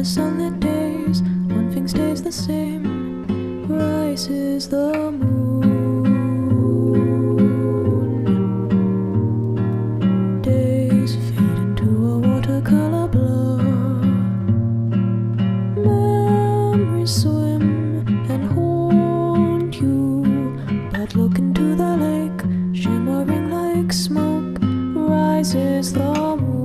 the sunlit days, one thing stays the same, rises the moon. Days fade into a watercolor blur, memories swim and haunt you, but look into the lake, shimmering like smoke, rises the moon.